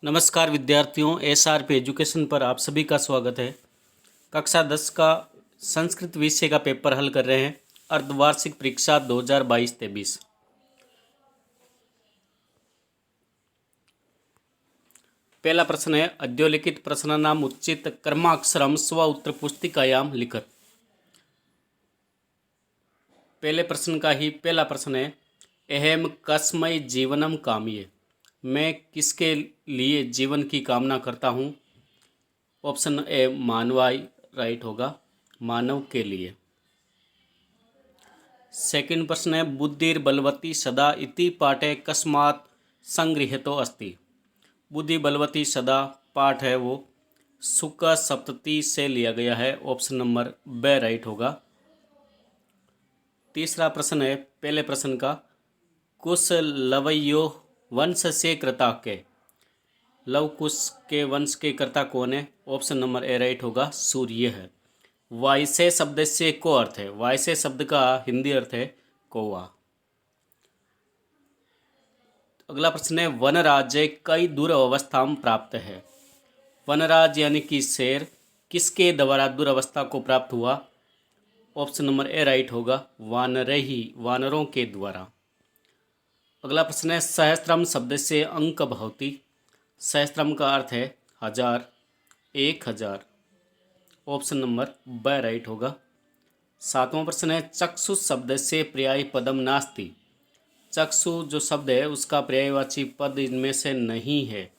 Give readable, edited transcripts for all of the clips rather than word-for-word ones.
नमस्कार विद्यार्थियों, SRP education पर आप सभी का स्वागत है। कक्षा 10 का संस्कृत विषय का पेपर हल कर रहे हैं। अर्धवार्षिक परीक्षा 2022-23। पहला प्रश्न है, अधोलिखित प्रश्नानाम उचित क्रमाक्षरम स्व उत्तर पुस्तिकायाम लिखत। पहले प्रश्न का ही पहला प्रश्न है, अहम कस्मै जीवनम कामये। मैं किसके लिए जीवन की कामना करता हूँ। ऑप्शन ए मानवाय राइट होगा, मानव के लिए। सेकंड प्रश्न है, बुद्धिर बलवती सदा इति पाठे कस्मात् संगृहीतो अस्ति। बुद्धि बलवती सदा पाठ है वो सुक सप्तति से लिया गया है। ऑप्शन नंबर बे राइट होगा। तीसरा प्रश्न है पहले प्रश्न का, कुश लवयो वंश से कृता के। लव कुश के वंश के कर्ता कौन है। ऑप्शन नंबर ए राइट होगा, सूर्य है। वायसे शब्द से को अर्थ है, वायसे शब्द का हिंदी अर्थ है कौवा। अगला प्रश्न है, वनराज्य कई दुरावस्था में प्राप्त है। वनराज यानी कि शेर किसके द्वारा दुरावस्था को प्राप्त हुआ। ऑप्शन नंबर ए राइट होगा, वानरही वानरों के द्वारा। अगला प्रश्न है, सहस्त्रम शब्द से अंक भवती। सहस्त्रम का अर्थ है हजार, 1000। ऑप्शन नंबर ब राइट होगा। सातवां प्रश्न है, चक्षु शब्द से पर्याय पदम नास्ति। चक्षु जो शब्द है उसका पर्यायवाची पद इनमें से नहीं है।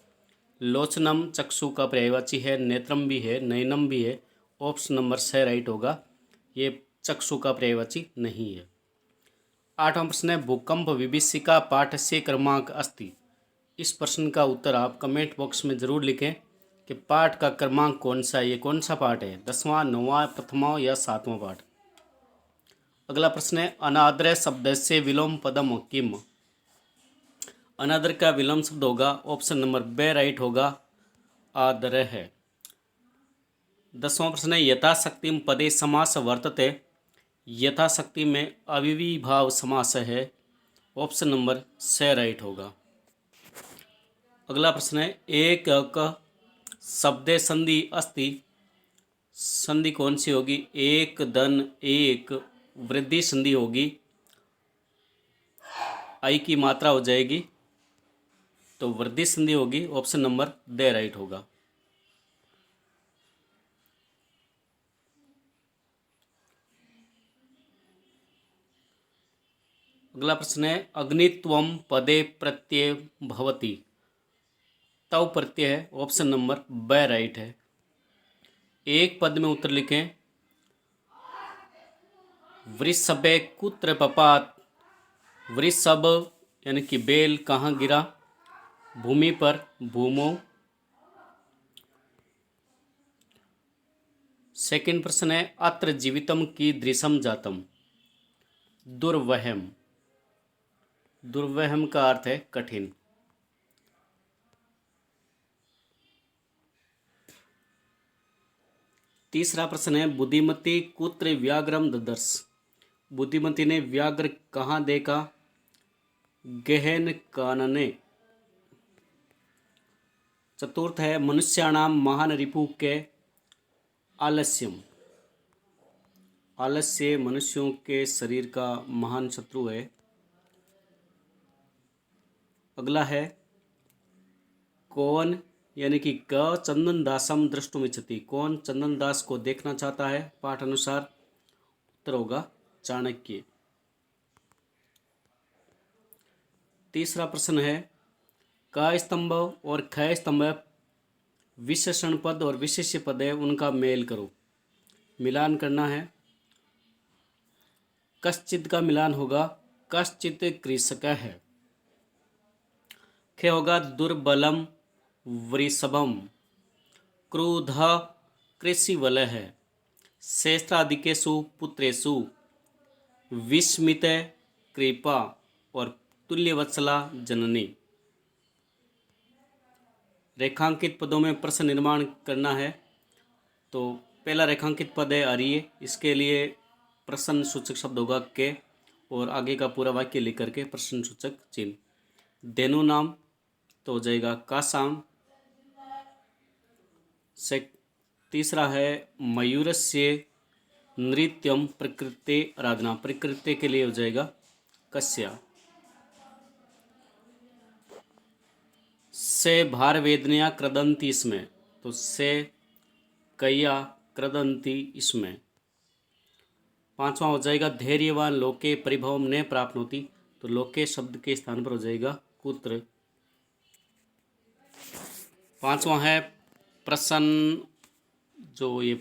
लोचनम चक्षु का पर्यायवाची है, नेत्रम भी है, नयनम भी है। ऑप्शन नंबर से राइट होगा, ये चक्षु का पर्यायवाची नहीं है। आठवां प्रश्न है, भूकंप विभीषिका पाठ से क्रमांक अस्ति। इस प्रश्न का उत्तर आप कमेंट बॉक्स में ज़रूर लिखें कि पाठ का क्रमांक कौन सा, ये कौन सा पाठ है, 10वां, 9वां, प्रथमा या 7वां पाठ। अगला प्रश्न है, अनादर शब्द से विलोम पदम किम। अनादर का विलोम शब्द होगा, ऑप्शन नंबर बे राइट होगा, आदर है। 10वां प्रश्न है, यथाशक्ति पदे समास वर्तते। यथाशक्ति में अविभाव समास है। ऑप्शन नंबर से राइट होगा। अगला प्रश्न है, एक क शब्दे संधि अस्ति। संधि कौन सी होगी। एक धन एक वृद्धि संधि होगी, आई की मात्रा हो जाएगी तो वृद्धि संधि होगी। ऑप्शन नंबर दे राइट होगा। अगला प्रश्न है, अग्नित्वम पदे प्रत्यय भवति। तव प्रत्यय है। ऑप्शन नंबर ब राइट है। एक पद में उत्तर लिखें। वृषभे कुत्र पपात। वृषभ यानी कि बेल कहाँ गिरा। भूमि पर, भूमो। सेकंड प्रश्न है, अत्र जीवितम की दृशम जातम। दुर्वहम। दुर्वहम का अर्थ है कठिन। तीसरा प्रश्न है, बुद्धिमती कुत्र व्याघ्रम ददर्श। बुद्धिमती ने व्याघ्र कहाँ देखा। गहन कानने। चतुर्थ है, मनुष्याणाम महान रिपु के आलस्यम। आलस्य मनुष्यों के शरीर का महान शत्रु है। अगला है, कौन यानी कि क चंदन दासम दृष्टुमिच्छति। कौन चंदन दास को देखना चाहता है पाठ अनुसार। उत्तर होगा चाणक्य। तीसरा प्रश्न है, का स्तंभ और ख स्तंभ विशेषण पद और विशेष्य पद है, उनका मेल करो। मिलान करना है। कश्चित का मिलान होगा कश्चित कृषक है। ख होगा दुर्बलम वृषभम। क्रोध कृषि बल है। श्रेष्ठाधिकेषु पुत्रेषु विस्मित कृपा और तुल्यवत्सला जननी। रेखांकित पदों में प्रश्न निर्माण करना है। तो पहला रेखांकित पद है आर्य। इसके लिए प्रश्न सूचक शब्द होगा के और आगे का पूरा वाक्य लिख करके प्रश्न सूचक चिन्ह। धेनु नाम तो हो जाएगा कासाम। से तीसरा है मयूरस्य नृत्यम प्रकृते आराधना, प्रकृति के लिए हो जाएगा कस्या। से भार वेदनया क्रदंती इसमें, तो से कया क्रदंती इसमें। पांचवा हो जाएगा धैर्यवान लोके परिभव ने प्राप्त होती, तो लोके शब्द के स्थान पर हो जाएगा कुत्र। पांचवा है प्रसन्न, जो ये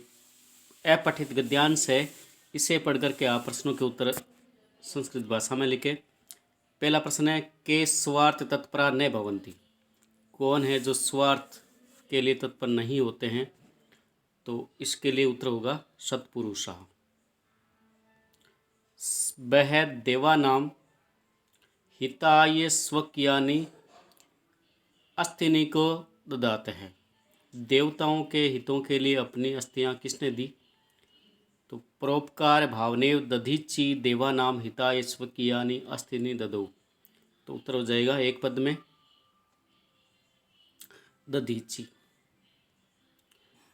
अपठित गद्यांश है इसे पढ़ करके आप प्रश्नों के उत्तर संस्कृत भाषा में लिखे। पहला प्रश्न है के स्वार्थ तत्परा न भवंती, कौन है जो स्वार्थ के लिए तत्पर नहीं होते हैं, तो इसके लिए उत्तर होगा सत्पुरुषः। वह देवानाम हिताय स्वकीयानि अस्थिनि को ददाते हैं, देवताओं के हितों के लिए अपनी अस्थियां किसने दी, तो परोपकार भावनेव दधीचि देवानाम हिताय स्वकीयानि अस्थिनि ददौ, तो उत्तर हो जाएगा एक पद में दधीचि।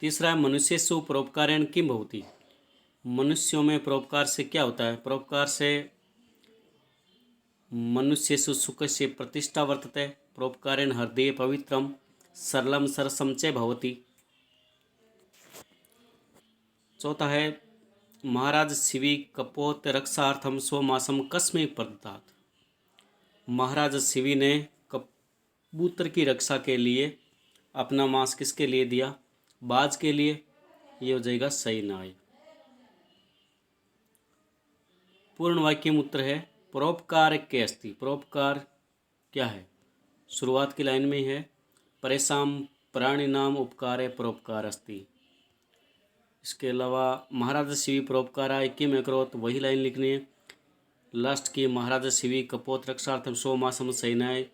तीसरा है मनुष्येषु परोपकारेण किम भवति, मनुष्यों में परोपकार से क्या होता है, परोपकार से मनुष्येषु सुखस्य प्रतिष्ठा वर्तते, परोपकारेण हृदय पवित्रम सरलम सरसम च भवति। चौथा है महाराज शिवी कपोत रक्षार्थम स्वमासम कस्मै प्रदत्तात्, महाराज शिवी ने कबूतर की रक्षा के लिए अपना मांस किसके लिए दिया, बाज के लिए, ये हो जाएगा सही न्याय। पूर्ण वाक्य में उत्तर है परोपकार के अस्ति, परोपकार क्या है, शुरुआत की लाइन में है परेशान प्राणिनाम उपकारे परोपकार अस्ति। इसके अलावा महाराज शिवी परोपकाराय किम अकरोत्, वही लाइन लिखनी है। लास्ट की महाराज शिवी कपोत रक्षार्थम सोमासम सैनाय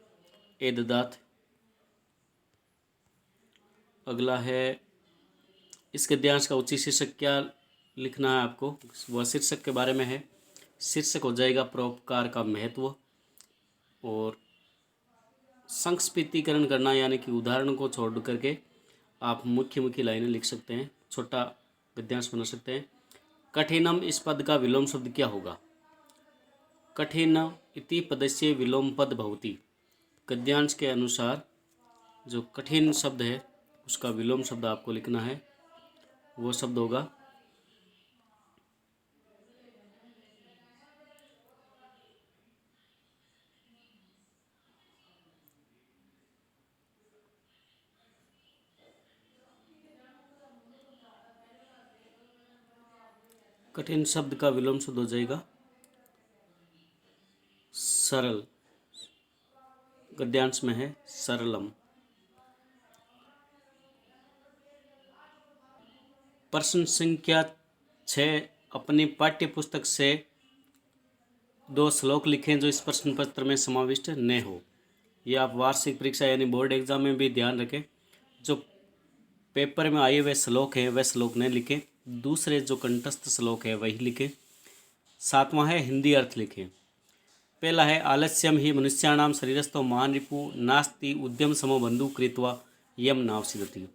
ए ददात। अगला है इस गद्यांश का उचित शीर्षक क्या लिखना है आपको, वह शीर्षक के बारे में है। शीर्षक हो जाएगा परोपकार का महत्व, और संक्षिप्तीकरण करना यानी कि उदाहरण को छोड़ करके आप मुख्य मुख्य लाइनें लिख सकते हैं, छोटा गद्यांश बना सकते हैं। कठिनम इस पद का विलोम शब्द क्या होगा, कठिन इति पदस्य विलोम पद भवति, गद्यांश के अनुसार जो कठिन शब्द है उसका विलोम शब्द आपको लिखना है, वो शब्द होगा कठिन शब्द का विलोम शब्द हो जाएगा सरल, गद्यांश में है सरलम। प्रश्न संख्या 6, अपनी पाठ्य पुस्तक से 2 श्लोक लिखें जो इस प्रश्न पत्र में समाविष्ट न हो। ये आप वार्षिक परीक्षा यानी बोर्ड एग्जाम में भी ध्यान रखें, जो पेपर में आए हुए श्लोक हैं वह श्लोक न लिखें, दूसरे जो कंठस्थ श्लोक है वही लिखें। 7वां है हिंदी अर्थ लिखें। पहला है आलस्यम ही मनुष्याणाम शरीरस्थो महान रिपु नास्ति उद्यम समो बंधु कृत्वा यम नावसिदति,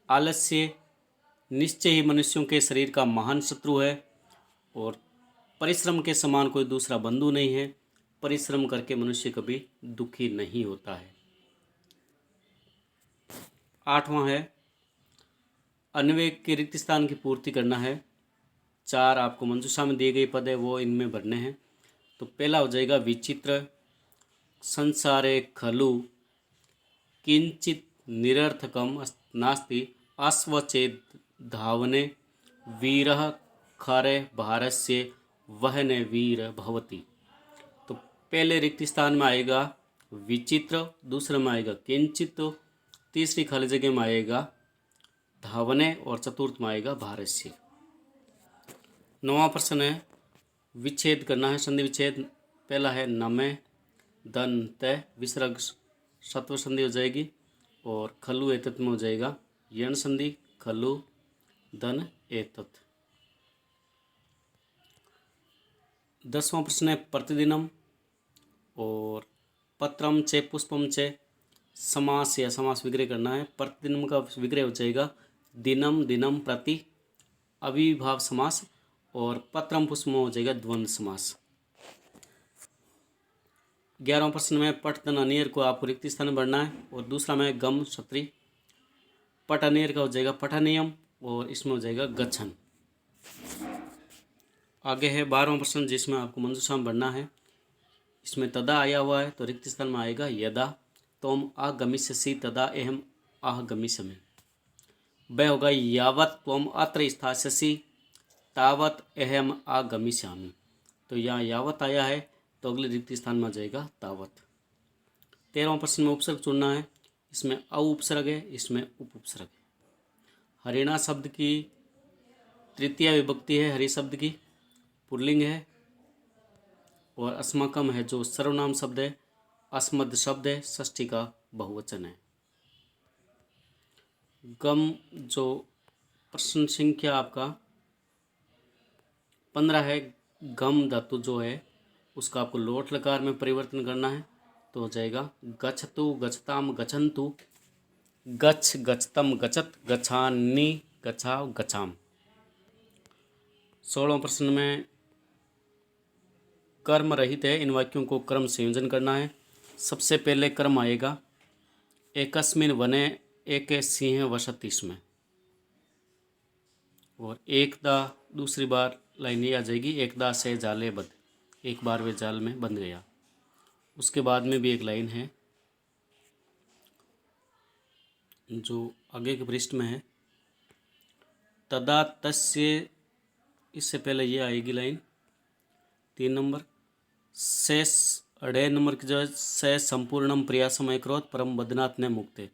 आलस्य निश्चय ही मनुष्यों के शरीर का महान शत्रु है और परिश्रम के समान कोई दूसरा बंधु नहीं है, परिश्रम करके मनुष्य कभी दुखी नहीं होता है। 8वां है अन्वेक के रिक्त स्थान की पूर्ति करना है। 4 आपको मंजूषा में दिए गए पद है वो इनमें भरने हैं। तो पहला हो जाएगा विचित्र, संसारे खलु किंचित निरर्थकम नास्ति अस्वचेत धावने वीरः खरे भारस्य वहने वीर भवति। तो पहले रिक्त स्थान में आएगा विचित्र, दूसरे में आएगा किंचित, तीसरी खाली जगह में आएगा धावने और चतुर्थ में आएगा भारस्य। 9वां प्रश्न है विच्छेद करना है, संधि विच्छेद। पहला है नमे दन तय, विसर्ग सत्व संधि हो जाएगी और खलु एतत् में हो जाएगा यण संधि, खलु दन एतत्। 10वां प्रश्न है प्रतिदिनम और पत्रम चे पुष्पम चे, समास या समास विग्रह करना है। प्रतिदिनम का विग्रह हो जाएगा दिनम दिनम प्रति अविभाव समास, और पत्रम पुष्पम हो जाएगा द्वंद्व समास। 11वां प्रश्न में पट तन अनियर को आपको रिक्त स्थान में बढ़ना है, और दूसरा में गम क्षत्रि। पट अनियर का हो जाएगा पठनियम, और इसमें हो जाएगा गच्छन। आगे है 12वां प्रश्न जिसमें आपको मंजूषा में बढ़ना है। इसमें तदा आया हुआ है तो रिक्त स्थान में आएगा यदा त्वम आगमिष्यसि तदा अहम आगमिष्यामि। वह होगा यावत त्वम अत्र स्थास्यसि तावत अहम आगमिष्यामि। तो यहाँ यावत आया है तो अगले रिक्त स्थान में आ जाएगा तावत। 13वां प्रश्न में उपसर्ग चुनना है। इसमें अ उपसर्ग है, इसमें उप उपसर्ग है। हरिणा शब्द की तृतीय विभक्ति है, हरि शब्द की पुल्लिंग है, और अस्माकम है जो सर्वनाम शब्द है, अस्मद शब्द है, षष्ठी का बहुवचन है। गम जो प्रश्न संख्या आपका 15 है, गम धातु जो है उसका आपको लोट लकार में परिवर्तन करना है, तो हो जाएगा गच्छतु गच्छताम गच्छन्तु, गच्छ गच्छतम गच्छत, गच्छानि गच्छाव गच्छाम। 16वां प्रश्न में कर्म रहित है, इन वाक्यों को क्रम संयोजन करना है। सबसे पहले क्रम आएगा एकस्मिन वने एके सिंह वसति में, और एकदा दूसरी बार लाइन ये आ जाएगी एकदा से जाले बंद, एक बार वे जाल में बंध गया। उसके बाद में भी एक लाइन है जो आगे के पृष्ठ में है, तदा तस्य, इससे पहले ये आएगी लाइन 3 नंबर, से 2 नंबर की जो से संपूर्णम प्रयासम अकरोत् परम बदनाथ ने मुक्ते,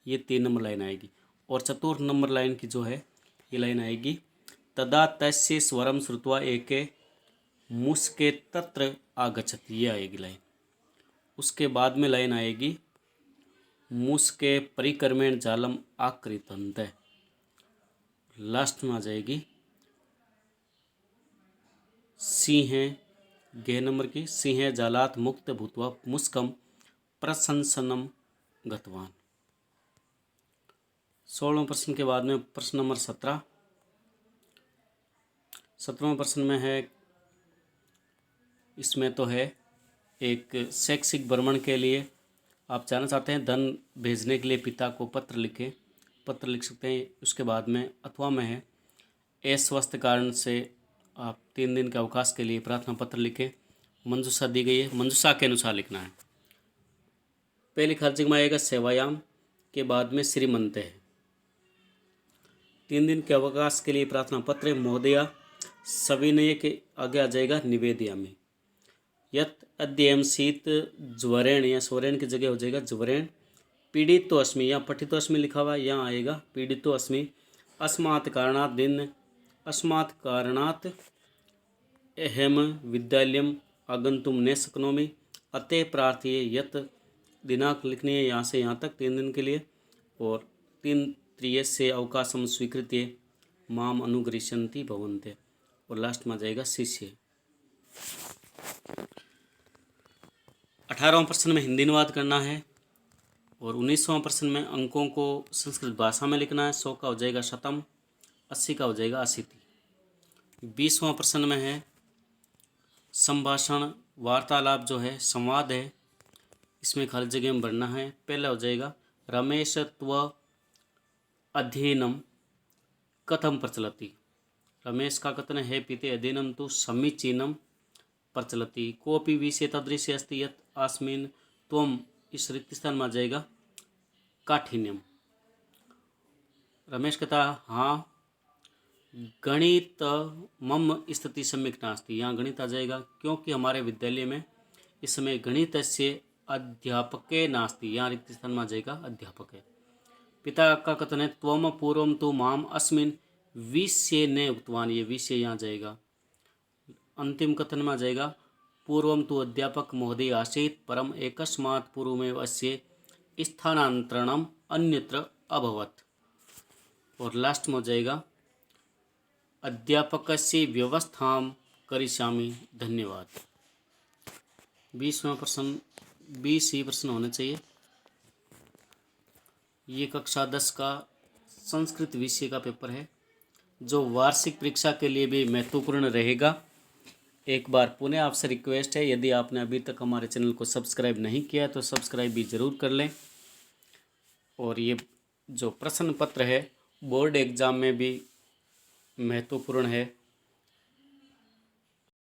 ये 3 नंबर लाइन आएगी। और 4 नंबर लाइन की जो है ये लाइन आएगी तदा तस्य स्वरम श्रुत्वा एके मुस्के तत्र आगच्छत, ये आएगी लाइन। उसके बाद में लाइन आएगी मुस्के परिक्रमेण जालम आकृतन्ते, लास्ट में आ जाएगी सिंह गे नंबर की, सिंह जालात मुक्त भूतवा मुस्कम प्रशंसनम गतवान। 16वें प्रश्न के बाद में प्रश्न नंबर 17। 17वें प्रश्न में है, इसमें तो है एक शैक्षिक भ्रमण के लिए आप जाना चाहते हैं, धन भेजने के लिए पिता को पत्र लिखें, पत्र लिख सकते हैं। उसके बाद में अथवा में है अस्वस्थ कारण से आप 3 दिन के अवकाश के लिए प्रार्थना पत्र लिखें। मंजूषा दी गई है, मंजूषा के अनुसार लिखना है। पहली खर्च में आएगा सेवायाम, के बाद में श्रीमंत है। 3 दिन के अवकाश के लिए प्रार्थना पत्र महोदया सविनय के आगे आ जाएगा निवेदयामि। यत अद्यम शीत ज्वरेण, या स्वरेण की जगह हो जाएगा ज्वरेण। पीड़ित तो अस्मि, यहाँ पठित तो अस्मि लिखा हुआ है, यहाँ आएगा पीड़ित तो अस्मि। अस्मात् कारणात् दिन, अस्मात् कारणात् अहम विद्यालयम आगन्तुम न शक्नोमि, अतः प्रार्थये यत, दिनांक लिखनी है यहाँ से यहाँ तक 3 दिन के लिए, और 3 त्रियस्य अवकाशम स्वीकृत्य माम अनुगृह्यन्ति भवन्ते, और लास्ट में आ जाएगा शिष्य। 18वां प्रश्न में हिंदी अनुवाद करना है, और 19वां प्रश्न में अंकों को संस्कृत भाषा में लिखना है। 100 का हो जाएगा शतम, 80 का हो जाएगा अशीति। 20वां प्रश्न में है संभाषण वार्तालाप जो है संवाद है, इसमें खाली जगह में भरना है। पहला हो जाएगा रमेश त्व अध्ययनम कथम प्रचलति। रमेश का कथन है पीते अध्ययनम तो समीचीनम प्रचलति। कोपि विषय तदृश्य अस्ति यत् अस्मिन् त्वम, इस रिक्त स्थान में आ जाएगा काठिन्यम। रमेश कहता हाँ गणित मम स्थिति सम्यक नास्ति, यहाँ गणित आ जाएगा क्योंकि हमारे विद्यालय में इस समय गणित से अध्यापके नास्ति, यहाँ रिक्त स्थान में आ जाएगा अध्यापक है। पिता का कथन है त्वम पूर्वम तो माम अस्मिन् विषय ने उक्तवान, ये विषय यहाँ जाएगा। अंतिम कथन में आ जाएगा पूर्वम तो अध्यापक महोदय आसीत् परम एकस्मात् पूर्वमेव अस्य स्थानांतरणम अन्यत्र अभवत्, और लास्ट में हो जाएगा अध्यापकस्य व्यवस्थां करिष्यामि धन्यवाद। 20वां प्रश्न 20 ही प्रश्न होने चाहिए। ये कक्षा 10 का संस्कृत विषय का पेपर है जो वार्षिक परीक्षा के लिए भी महत्वपूर्ण रहेगा। एक बार पुनः आपसे रिक्वेस्ट है, यदि आपने अभी तक हमारे चैनल को सब्सक्राइब नहीं किया तो सब्सक्राइब भी ज़रूर कर लें। और ये जो प्रश्न पत्र है बोर्ड एग्ज़ाम में भी महत्वपूर्ण है,